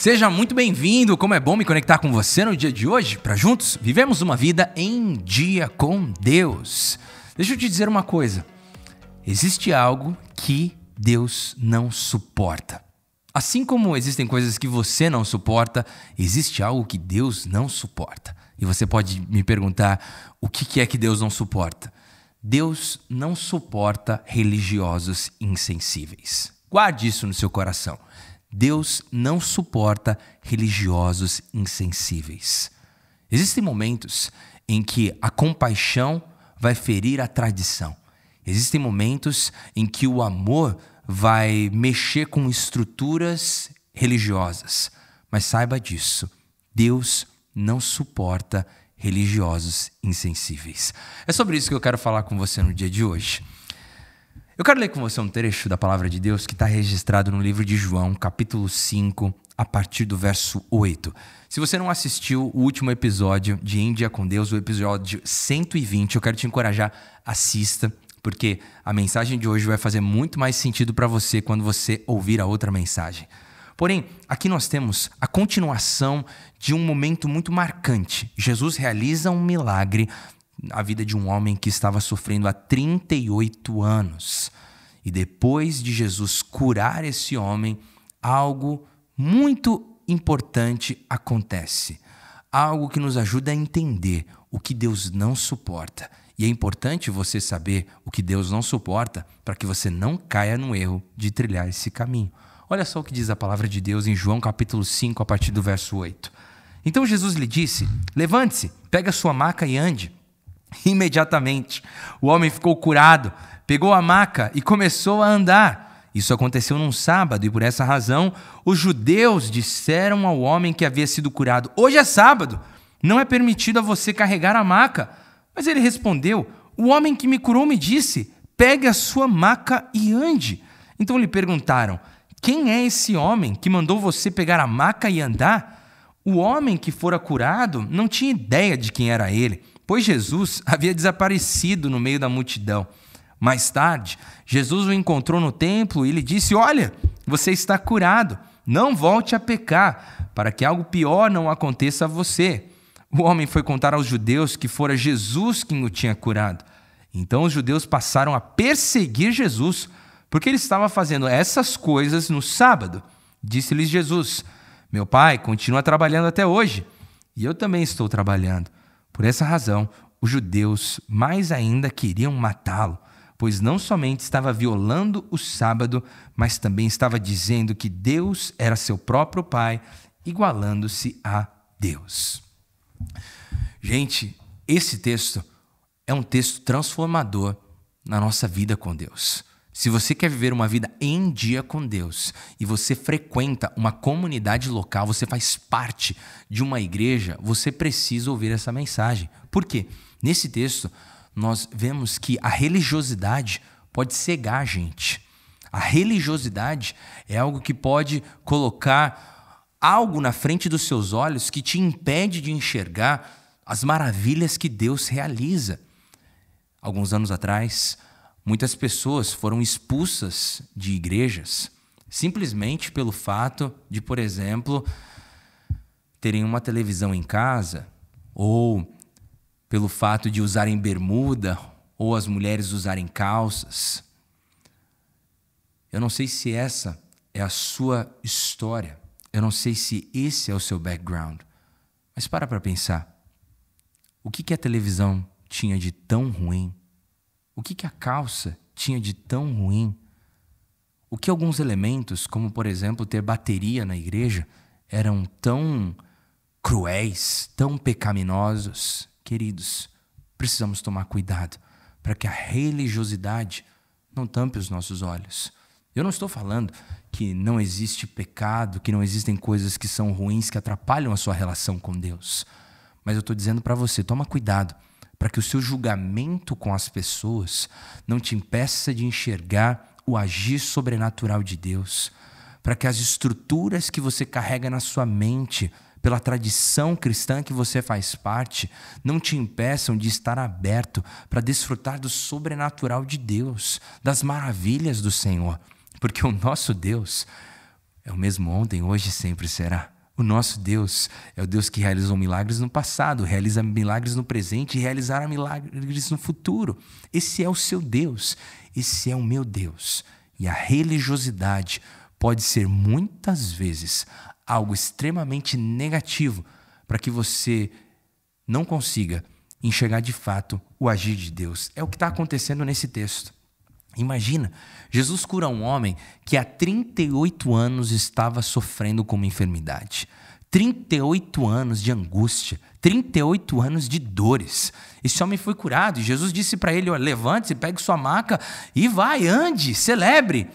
Seja muito bem-vindo, como é bom me conectar com você no dia de hoje, para juntos vivemos uma vida em dia com Deus. Deixa eu te dizer uma coisa, existe algo que Deus não suporta. Assim como existem coisas que você não suporta, existe algo que Deus não suporta. E você pode me perguntar, o que é que Deus não suporta? Deus não suporta religiosos insensíveis. Guarde isso no seu coração. Deus não suporta religiosos insensíveis. Existem momentos em que a compaixão vai ferir a tradição. Existem momentos em que o amor vai mexer com estruturas religiosas. Mas saiba disso, Deus não suporta religiosos insensíveis. É sobre isso que eu quero falar com você no dia de hoje. Eu quero ler com você um trecho da palavra de Deus que está registrado no livro de João, capítulo 5, a partir do verso 8. Se você não assistiu o último episódio de Em Dia com Deus, o episódio 120, eu quero te encorajar, assista, porque a mensagem de hoje vai fazer muito mais sentido para você quando você ouvir a outra mensagem. Porém, aqui nós temos a continuação de um momento muito marcante. Jesus realiza um milagre na vida de um homem que estava sofrendo há 38 anos. E depois de Jesus curar esse homem, algo muito importante acontece. Algo que nos ajuda a entender o que Deus não suporta. E é importante você saber o que Deus não suporta para que você não caia no erro de trilhar esse caminho. Olha só o que diz a palavra de Deus em João capítulo 5, a partir do verso 8. Então Jesus lhe disse, levante-se, pegue a sua maca e ande. Imediatamente, o homem ficou curado, pegou a maca e começou a andar. Isso aconteceu num sábado e por essa razão, os judeus disseram ao homem que havia sido curado, hoje é sábado, não é permitido a você carregar a maca. Mas ele respondeu, o homem que me curou me disse, pegue a sua maca e ande. Então lhe perguntaram, quem é esse homem que mandou você pegar a maca e andar? O homem que fora curado não tinha ideia de quem era ele, pois Jesus havia desaparecido no meio da multidão. Mais tarde, Jesus o encontrou no templo e lhe disse, olha, você está curado, não volte a pecar, para que algo pior não aconteça a você. O homem foi contar aos judeus que fora Jesus quem o tinha curado. Então os judeus passaram a perseguir Jesus, porque ele estava fazendo essas coisas no sábado. Disse-lhes Jesus, meu pai continua trabalhando até hoje, e eu também estou trabalhando. Por essa razão, os judeus mais ainda queriam matá-lo, pois não somente estava violando o sábado, mas também estava dizendo que Deus era seu próprio pai, igualando-se a Deus. Gente, esse texto é um texto transformador na nossa vida com Deus. Se você quer viver uma vida em dia com Deus e você frequenta uma comunidade local, você faz parte de uma igreja, você precisa ouvir essa mensagem. Por quê? Nesse texto, nós vemos que a religiosidade pode cegar a gente. A religiosidade é algo que pode colocar algo na frente dos seus olhos que te impede de enxergar as maravilhas que Deus realiza. Alguns anos atrás, muitas pessoas foram expulsas de igrejas simplesmente pelo fato de, por exemplo, terem uma televisão em casa ou pelo fato de usarem bermuda ou as mulheres usarem calças. Eu não sei se essa é a sua história, eu não sei se esse é o seu background, mas para pensar. O que a televisão tinha de tão ruim? O que a calça tinha de tão ruim? O que alguns elementos, como por exemplo ter bateria na igreja, eram tão cruéis, tão pecaminosos? Queridos, precisamos tomar cuidado para que a religiosidade não tampe os nossos olhos. Eu não estou falando que não existe pecado, que não existem coisas que são ruins, que atrapalham a sua relação com Deus. Mas eu estou dizendo para você, toma cuidado para que o seu julgamento com as pessoas não te impeça de enxergar o agir sobrenatural de Deus, para que as estruturas que você carrega na sua mente, pela tradição cristã que você faz parte, não te impeçam de estar aberto para desfrutar do sobrenatural de Deus, das maravilhas do Senhor, porque o nosso Deus é o mesmo ontem, hoje e sempre será. O nosso Deus é o Deus que realizou milagres no passado, realiza milagres no presente e realizará milagres no futuro. Esse é o seu Deus, esse é o meu Deus. E a religiosidade pode ser muitas vezes algo extremamente negativo para que você não consiga enxergar de fato o agir de Deus. É o que está acontecendo nesse texto. Imagina, Jesus cura um homem que há 38 anos estava sofrendo com uma enfermidade. 38 anos de angústia, 38 anos de dores. Esse homem foi curado e Jesus disse para ele, levante-se, pegue sua maca e vai, ande, celebre.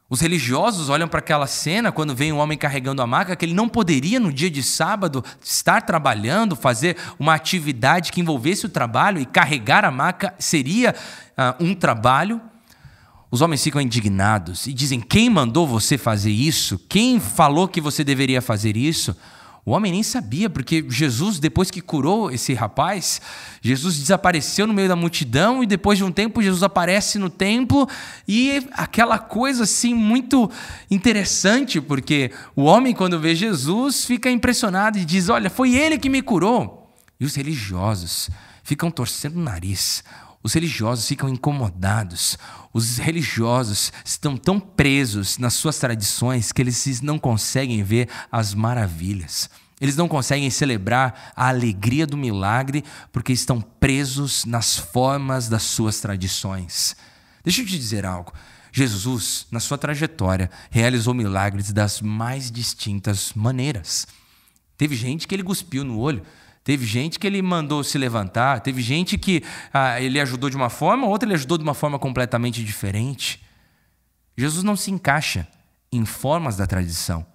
Os religiosos olham para aquela cena quando vem um homem carregando a maca, que ele não poderia no dia de sábado estar trabalhando, fazer uma atividade que envolvesse o trabalho, e carregar a maca seria um trabalho. Os homens ficam indignados e dizem, quem mandou você fazer isso? Quem falou que você deveria fazer isso? O homem nem sabia, porque Jesus, depois que curou esse rapaz, Jesus desapareceu no meio da multidão e depois de um tempo Jesus aparece no templo e aquela coisa assim muito interessante, porque o homem quando vê Jesus fica impressionado e diz, olha, foi ele que me curou. E os religiosos ficam torcendo o nariz. Os religiosos ficam incomodados. Os religiosos estão tão presos nas suas tradições que eles não conseguem ver as maravilhas. Eles não conseguem celebrar a alegria do milagre porque estão presos nas formas das suas tradições. Deixa eu te dizer algo. Jesus, na sua trajetória, realizou milagres das mais distintas maneiras. Teve gente que ele cuspiu no olho. Teve gente que ele mandou se levantar, teve gente que ele ajudou de uma forma, outra ele ajudou de uma forma completamente diferente. Jesus não se encaixa em formas da tradição,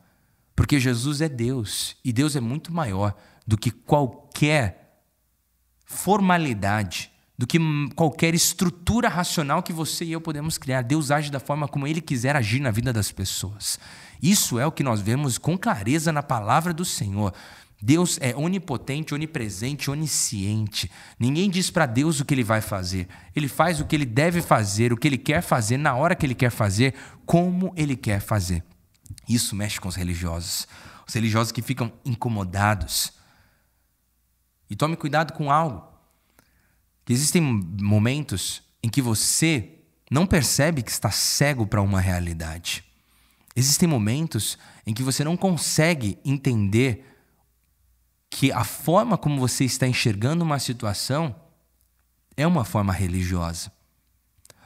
porque Jesus é Deus, e Deus é muito maior do que qualquer formalidade, do que qualquer estrutura racional que você e eu podemos criar. Deus age da forma como Ele quiser agir na vida das pessoas. Isso é o que nós vemos com clareza na palavra do Senhor. Deus é onipotente, onipresente, onisciente. Ninguém diz para Deus o que Ele vai fazer. Ele faz o que Ele deve fazer, o que Ele quer fazer, na hora que Ele quer fazer, como Ele quer fazer. Isso mexe com os religiosos. Os religiosos que ficam incomodados. E tome cuidado com algo. Que existem momentos em que você não percebe que está cego para uma realidade. Existem momentos em que você não consegue entender que a forma como você está enxergando uma situação é uma forma religiosa.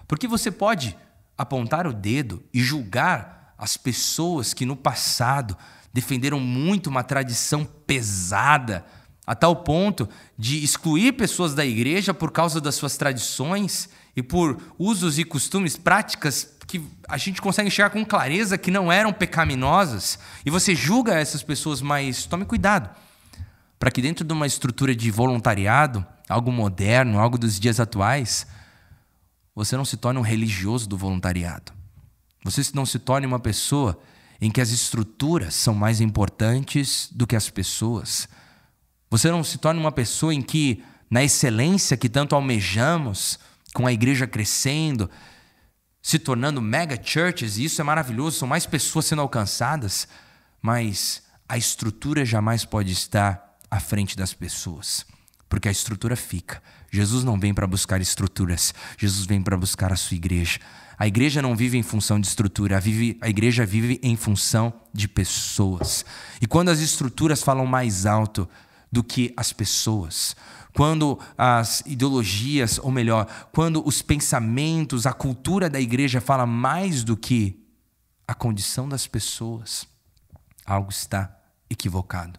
Porque você pode apontar o dedo e julgar as pessoas que no passado defenderam muito uma tradição pesada, a tal ponto de excluir pessoas da igreja por causa das suas tradições e por usos e costumes, práticas que a gente consegue enxergar com clareza que não eram pecaminosas. E você julga essas pessoas, mas tome cuidado, para que dentro de uma estrutura de voluntariado, algo moderno, algo dos dias atuais, você não se torne um religioso do voluntariado. Você não se torne uma pessoa em que as estruturas são mais importantes do que as pessoas. Você não se torne uma pessoa em que, na excelência que tanto almejamos, com a igreja crescendo, se tornando mega churches, e isso é maravilhoso, são mais pessoas sendo alcançadas, mas a estrutura jamais pode estar à frente das pessoas, porque a estrutura fica. Jesus não vem para buscar estruturas, Jesus vem para buscar a sua igreja. A igreja não vive em função de estrutura, a igreja vive em função de pessoas. E quando as estruturas falam mais alto do que as pessoas, quando as ideologias, ou melhor, quando os pensamentos, a cultura da igreja fala mais do que a condição das pessoas, algo está equivocado.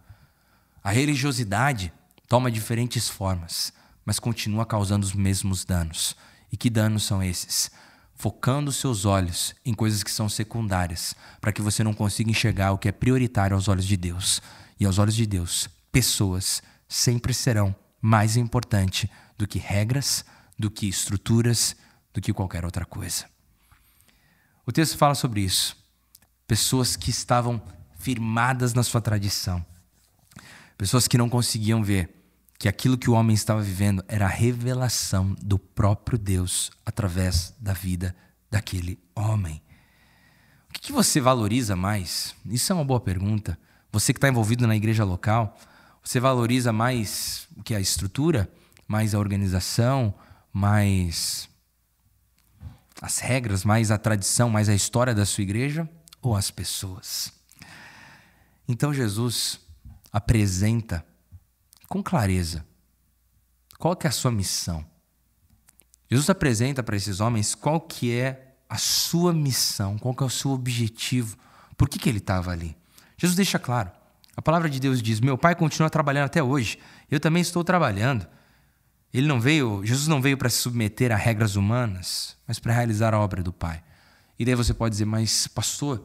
A religiosidade toma diferentes formas, mas continua causando os mesmos danos. E que danos são esses? Focando seus olhos em coisas que são secundárias, para que você não consiga enxergar o que é prioritário aos olhos de Deus. E aos olhos de Deus, pessoas sempre serão mais importantes do que regras, do que estruturas, do que qualquer outra coisa. O texto fala sobre isso. Pessoas que estavam firmadas na sua tradição. Pessoas que não conseguiam ver que aquilo que o homem estava vivendo era a revelação do próprio Deus através da vida daquele homem. O que você valoriza mais? Isso é uma boa pergunta. Você que está envolvido na igreja local, você valoriza mais o que a estrutura, mais a organização, mais as regras, mais a tradição, mais a história da sua igreja ou as pessoas? Então Jesus apresenta com clareza qual que é a sua missão. Jesus apresenta para esses homens qual que é a sua missão, qual que é o seu objetivo, por que ele estava ali. Jesus deixa claro, a palavra de Deus diz, meu Pai continua trabalhando até hoje, eu também estou trabalhando. Jesus não veio para se submeter a regras humanas, mas para realizar a obra do Pai. E daí você pode dizer, mas pastor,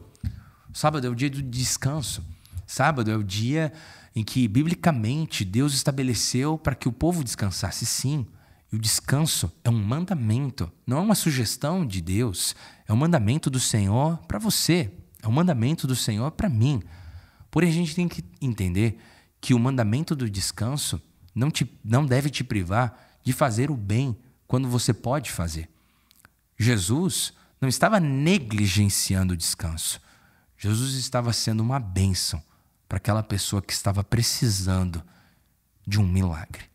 sábado é o dia do descanso. Sábado é o dia em que, biblicamente, Deus estabeleceu para que o povo descansasse. Sim, e o descanso é um mandamento, não é uma sugestão de Deus. É um mandamento do Senhor para você, é um mandamento do Senhor para mim. Porém, a gente tem que entender que o mandamento do descanso não deve te privar de fazer o bem quando você pode fazer. Jesus não estava negligenciando o descanso. Jesus estava sendo uma bênção para aquela pessoa que estava precisando de um milagre.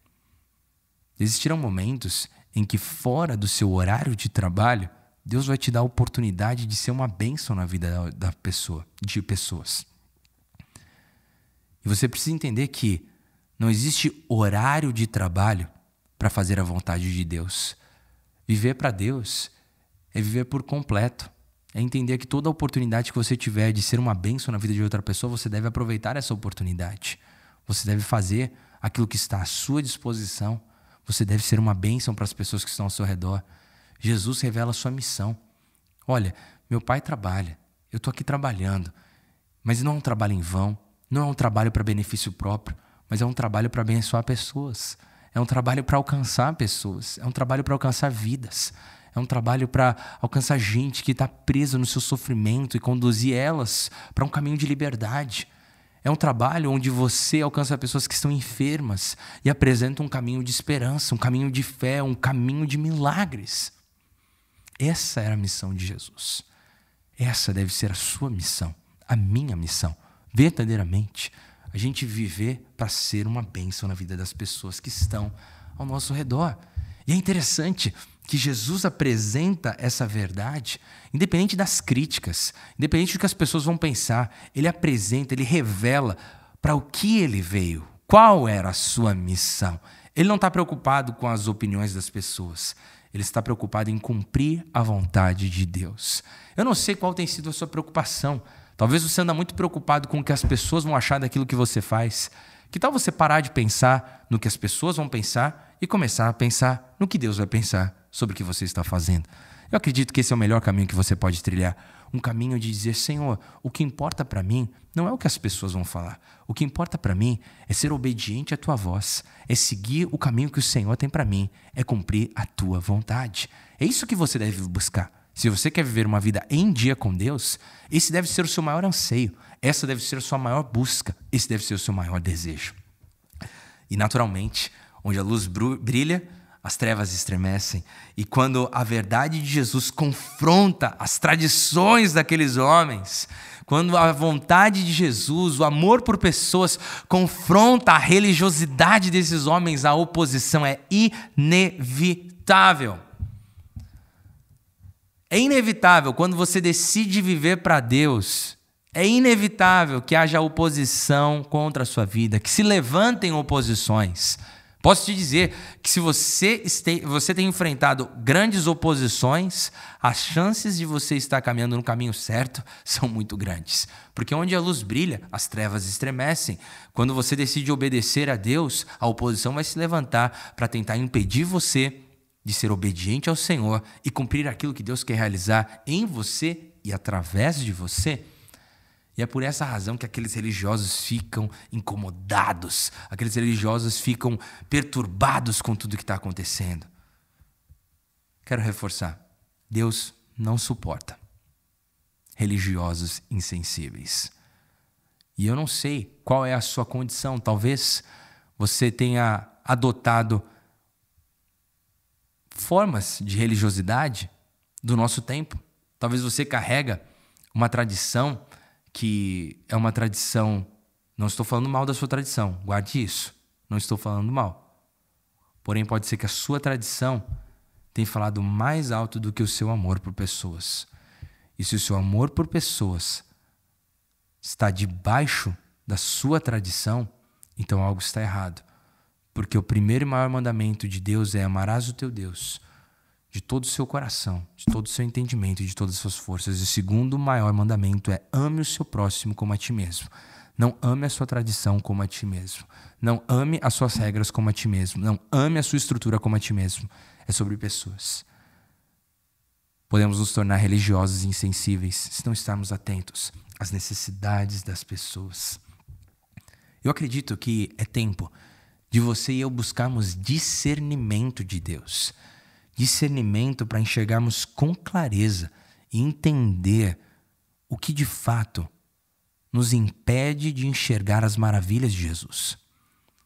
Existirão momentos em que, fora do seu horário de trabalho, Deus vai te dar a oportunidade de ser uma bênção na vida de pessoas. E você precisa entender que não existe horário de trabalho para fazer a vontade de Deus. Viver para Deus é viver por completo. É entender que toda oportunidade que você tiver de ser uma bênção na vida de outra pessoa, você deve aproveitar essa oportunidade. Você deve fazer aquilo que está à sua disposição. Você deve ser uma bênção para as pessoas que estão ao seu redor. Jesus revela a sua missão. Olha, meu Pai trabalha, eu estou aqui trabalhando, mas não é um trabalho em vão, não é um trabalho para benefício próprio, mas é um trabalho para abençoar pessoas. É um trabalho para alcançar pessoas, é um trabalho para alcançar vidas. É um trabalho para alcançar gente que está presa no seu sofrimento e conduzir elas para um caminho de liberdade. É um trabalho onde você alcança pessoas que estão enfermas e apresenta um caminho de esperança, um caminho de fé, um caminho de milagres. Essa era a missão de Jesus. Essa deve ser a sua missão, a minha missão. Verdadeiramente, a gente viver para ser uma bênção na vida das pessoas que estão ao nosso redor. E é interessante que Jesus apresenta essa verdade, independente das críticas, independente do que as pessoas vão pensar, ele apresenta, ele revela para o que ele veio, qual era a sua missão. Ele não está preocupado com as opiniões das pessoas, ele está preocupado em cumprir a vontade de Deus. Eu não sei qual tem sido a sua preocupação, talvez você anda muito preocupado com o que as pessoas vão achar daquilo que você faz. Que tal você parar de pensar no que as pessoas vão pensar e começar a pensar no que Deus vai pensar sobre o que você está fazendo? Eu acredito que esse é o melhor caminho que você pode trilhar. Um caminho de dizer, Senhor, o que importa para mim não é o que as pessoas vão falar. O que importa para mim é ser obediente à tua voz, é seguir o caminho que o Senhor tem para mim, é cumprir a tua vontade. É isso que você deve buscar. Se você quer viver uma vida em dia com Deus, esse deve ser o seu maior anseio. Essa deve ser a sua maior busca. Esse deve ser o seu maior desejo. E naturalmente, onde a luz brilha, as trevas estremecem. E quando a verdade de Jesus confronta as tradições daqueles homens, quando a vontade de Jesus, o amor por pessoas, confronta a religiosidade desses homens, a oposição é inevitável. É inevitável quando você decide viver para Deus. É inevitável que haja oposição contra a sua vida, que se levantem oposições. Posso te dizer que se você tem enfrentado grandes oposições, as chances de você estar caminhando no caminho certo são muito grandes. Porque onde a luz brilha, as trevas estremecem. Quando você decide obedecer a Deus, a oposição vai se levantar para tentar impedir você de ser obediente ao Senhor e cumprir aquilo que Deus quer realizar em você e através de você. E é por essa razão que aqueles religiosos ficam incomodados, aqueles religiosos ficam perturbados com tudo que está acontecendo. Quero reforçar, Deus não suporta religiosos insensíveis. E eu não sei qual é a sua condição, talvez você tenha adotado formas de religiosidade do nosso tempo. Talvez você carrega uma tradição que é uma tradição Não estou falando mal da sua tradição, guarde isso. Não estou falando mal. Porém, pode ser que a sua tradição tenha falado mais alto do que o seu amor por pessoas. E se o seu amor por pessoas está debaixo da sua tradição, então algo está errado. Porque o primeiro e maior mandamento de Deus é: amarás o teu Deus de todo o seu coração, de todo o seu entendimento e de todas as suas forças. E o segundo maior mandamento é: ame o seu próximo como a ti mesmo. Não ame a sua tradição como a ti mesmo. Não ame as suas regras como a ti mesmo. Não ame a sua estrutura como a ti mesmo. É sobre pessoas. Podemos nos tornar religiosos e insensíveis se não estarmos atentos às necessidades das pessoas. Eu acredito que é tempo de você e eu buscarmos discernimento de Deus. Discernimento para enxergarmos com clareza e entender o que de fato nos impede de enxergar as maravilhas de Jesus.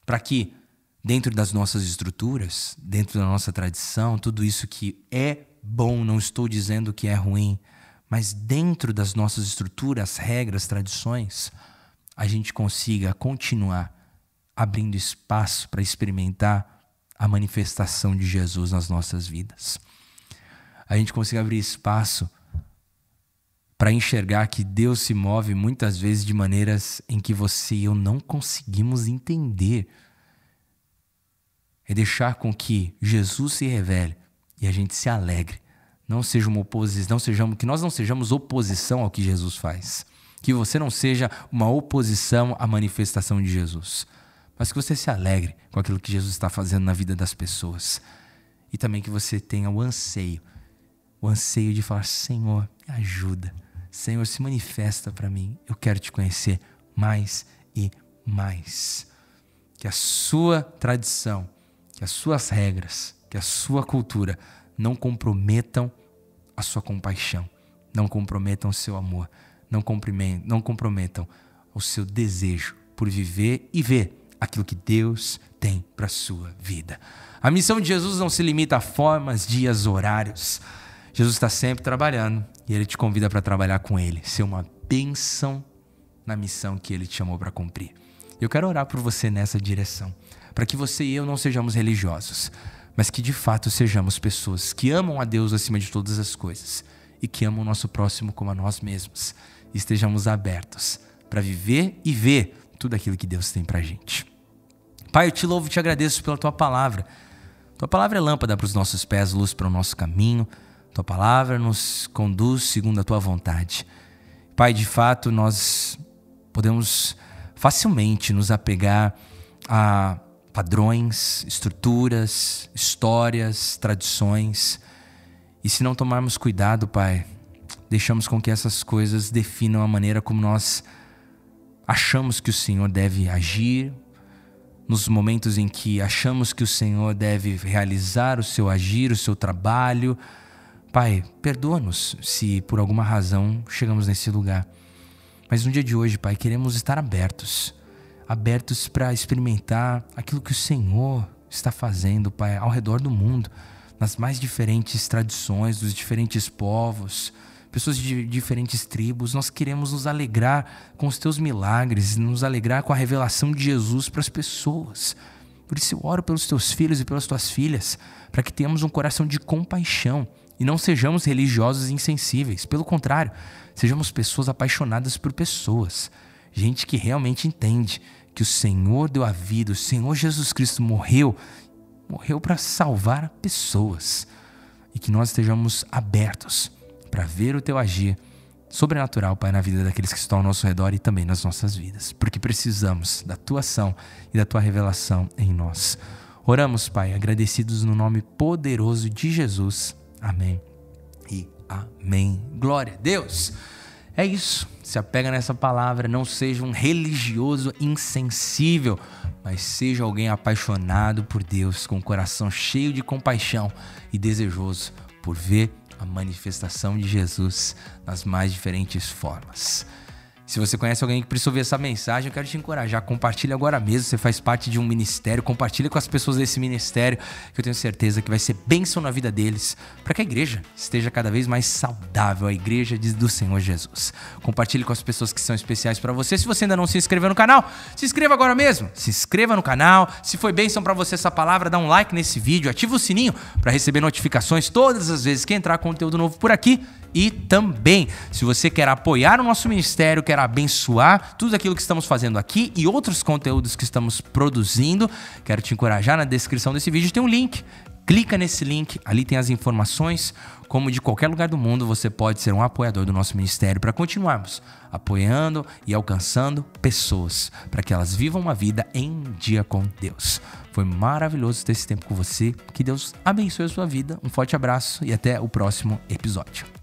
Para que, dentro das nossas estruturas, dentro da nossa tradição, tudo isso que é bom, não estou dizendo que é ruim, mas dentro das nossas estruturas, regras, tradições, a gente consiga continuar abrindo espaço para experimentar a manifestação de Jesus nas nossas vidas. A gente consiga abrir espaço para enxergar que Deus se move muitas vezes de maneiras em que você e eu não conseguimos entender. É deixar com que Jesus se revele e a gente se alegre. Não seja uma oposição, que nós não sejamos oposição ao que Jesus faz. Que você não seja uma oposição à manifestação de Jesus. Mas que você se alegre com aquilo que Jesus está fazendo na vida das pessoas. E também que você tenha o anseio de falar: Senhor, me ajuda. Senhor, se manifesta para mim. Eu quero te conhecer mais e mais. Que a sua tradição, que as suas regras, que a sua cultura não comprometam a sua compaixão, não comprometam o seu amor, não comprometam o seu desejo por viver e ver aquilo que Deus tem para a sua vida. A missão de Jesus não se limita a formas, dias, horários. Jesus está sempre trabalhando e Ele te convida para trabalhar com Ele, ser uma bênção na missão que Ele te chamou para cumprir. Eu quero orar por você nessa direção, para que você e eu não sejamos religiosos, mas que de fato sejamos pessoas que amam a Deus acima de todas as coisas e que amam o nosso próximo como a nós mesmos. E estejamos abertos para viver e ver tudo aquilo que Deus tem para a gente. Pai, eu te louvo e te agradeço pela Tua palavra. Tua palavra é lâmpada para os nossos pés, luz para o nosso caminho. Tua palavra nos conduz segundo a Tua vontade. Pai, de fato, nós podemos facilmente nos apegar a padrões, estruturas, histórias, tradições. E se não tomarmos cuidado, Pai, deixamos com que essas coisas definam a maneira como nós achamos que o Senhor deve agir, nos momentos em que achamos que o Senhor deve realizar o seu agir, o seu trabalho. Pai, perdoa-nos se por alguma razão chegamos nesse lugar. Mas no dia de hoje, Pai, queremos estar abertos para experimentar aquilo que o Senhor está fazendo, Pai, ao redor do mundo, nas mais diferentes tradições, dos diferentes povos, pessoas de diferentes tribos. Nós queremos nos alegrar com os Teus milagres, nos alegrar com a revelação de Jesus para as pessoas. Por isso eu oro pelos Teus filhos e pelas Tuas filhas, para que tenhamos um coração de compaixão e não sejamos religiosos e insensíveis. Pelo contrário, sejamos pessoas apaixonadas por pessoas. Gente que realmente entende que o Senhor deu a vida, o Senhor Jesus Cristo morreu para salvar pessoas. E que nós estejamos abertos para ver o Teu agir sobrenatural, Pai, na vida daqueles que estão ao nosso redor e também nas nossas vidas. Porque precisamos da Tua ação e da Tua revelação em nós. Oramos, Pai, agradecidos no nome poderoso de Jesus. Amém e amém. Glória a Deus. É isso. Se apega nessa palavra. Não seja um religioso insensível, mas seja alguém apaixonado por Deus, com o coração cheio de compaixão e desejoso por ver a manifestação de Jesus nas mais diferentes formas. Se você conhece alguém que precisa ouvir essa mensagem, eu quero te encorajar. Compartilhe agora mesmo. Você faz parte de um ministério. Compartilhe com as pessoas desse ministério, que eu tenho certeza que vai ser bênção na vida deles, para que a igreja esteja cada vez mais saudável, a igreja do Senhor Jesus. Compartilhe com as pessoas que são especiais para você. Se você ainda não se inscreveu no canal, se inscreva agora mesmo. Se inscreva no canal. Se foi bênção para você essa palavra, dá um like nesse vídeo. Ativa o sininho para receber notificações todas as vezes que entrar conteúdo novo por aqui. E também, se você quer apoiar o nosso ministério, quer abençoar tudo aquilo que estamos fazendo aqui e outros conteúdos que estamos produzindo, quero te encorajar. Na descrição desse vídeo tem um link. Clica nesse link, ali tem as informações. Como de qualquer lugar do mundo, você pode ser um apoiador do nosso ministério para continuarmos apoiando e alcançando pessoas, para que elas vivam uma vida em dia com Deus. Foi maravilhoso ter esse tempo com você. Que Deus abençoe a sua vida. Um forte abraço e até o próximo episódio.